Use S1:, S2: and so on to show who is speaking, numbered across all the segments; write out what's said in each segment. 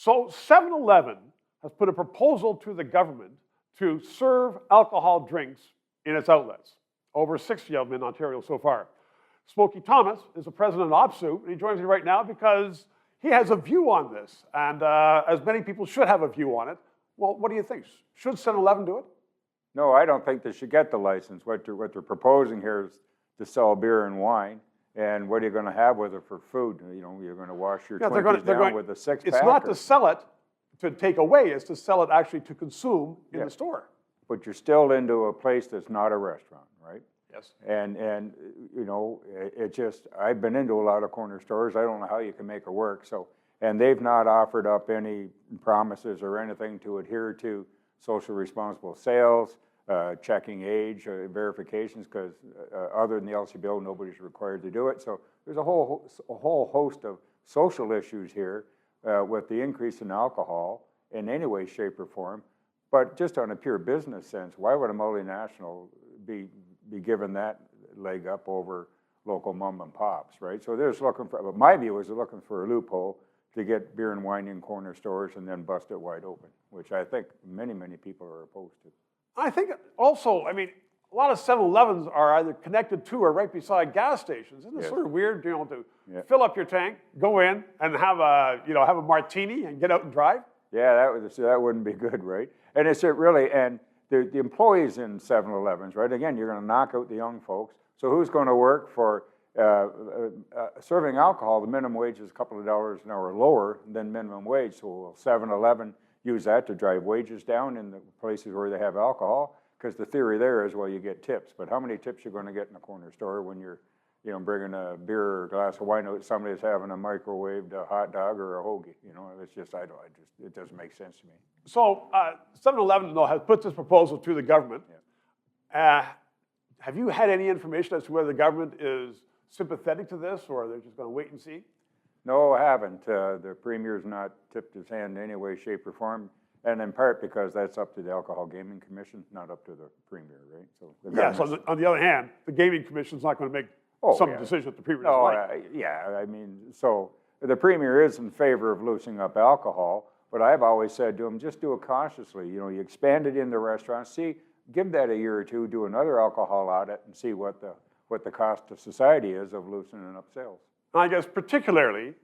S1: So 7-Eleven has put a proposal to the government to serve alcohol drinks in its outlets. Over 60 of them in Ontario so far. Smokey Thomas is the president of OPSU, and he joins me right now because he has a view on this, and as many people should have a view on it. Well, what do you think? Should 7-Eleven do it?
S2: No, I don't think they should get the license. What they're proposing here is to sell beer and wine. And what are you going to have with it for food? You know, you're going to wash your Twinkies down with a six-pack.
S1: It's not to sell it to take away. It's to sell it actually to consume in the store.
S2: But you're still into a place that's not a restaurant, right?
S1: Yes.
S2: And you know, it just, I've been into a lot of corner stores. I don't know how you can make it work. So, and they've not offered up any promises or anything to adhere to social responsible sales, checking age, verifications, because other than the LCBO, nobody's required to do it. So there's a whole host of social issues here with the increase in alcohol in any way, shape, or form. But just on a pure business sense, why would a multinational be given that leg up over local mom and pops, right? So they're just looking for, but my view is they're looking for a loophole to get beer and wine in corner stores and then bust it wide open, which I think many people are opposed to. I
S1: think also, I mean, a lot of 7-Elevens are either connected to or right beside gas stations. Isn't it sort of weird, you know, to fill up your tank, go in, and have a martini and get out and drive?
S2: Yeah, that wouldn't be good, right? And it's really, and the employees in 7-Elevens, right? Again, you're going to knock out the young folks. So who's going to work for serving alcohol? The minimum wage is a couple of dollars an hour lower than minimum wage. So will 7-Eleven use that to drive wages down in the places where they have alcohol? Because the theory there is, well, you get tips. But how many tips you're going to get in a corner store when you're, you know, bringing a beer or a glass of wine out, somebody's having a microwaved hot dog or a hoagie? You know, it's just, it doesn't make sense to me.
S1: So 7-Eleven, though, has put this proposal to the government. Yeah. Have you had any information as to whether the government is sympathetic to this, or they're just going to wait and see?
S2: No, I haven't. The Premier's not tipped his hand in any way, shape, or form, and in part because that's up to the Alcohol Gaming Commission, not up to the Premier, right? So
S1: so on the other hand, the Gaming Commission's not going to make some decision that the Premier doesn't like.
S2: I mean, so the Premier is in favor of loosening up alcohol, but I've always said to him, just do it cautiously. You know, you expand it in the restaurants, give that a year or two, do another alcohol audit, and see what the cost to society is of loosening up sales.
S1: I guess particularly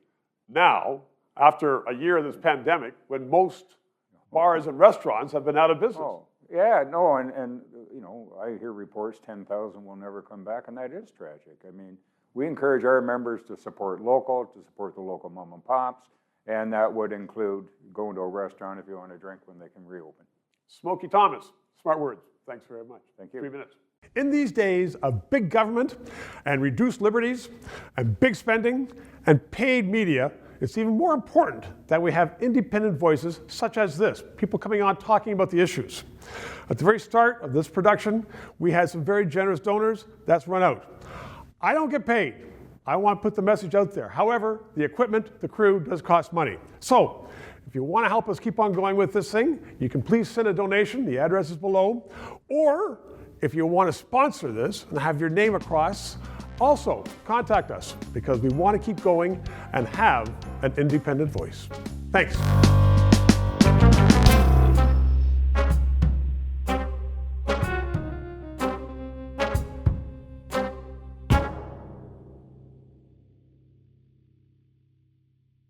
S1: now, after a year of this pandemic, when most bars and restaurants have been out of business.
S2: Oh, yeah, no, and you know, I hear reports 10,000 will never come back, and that is tragic. I mean, we encourage our members to support local, to support the local mom and pops, and that would include going to a restaurant if you want to drink when they can reopen.
S1: Smokey Thomas, smart words. Thanks very much.
S2: Thank you.
S1: 3 minutes. In these days of big government and reduced liberties and big spending and paid media, it's even more important that we have independent voices such as this, people coming on talking about the issues. At the very start of this production, we had some very generous donors. That's run out. I don't get paid. I want to put the message out there. However, the equipment, the crew does cost money. So if you want to help us keep on going with this thing, you can please send a donation. The address is below. Or if you want to sponsor this and have your name across, also contact us because we want to keep going and have an independent voice. Thanks.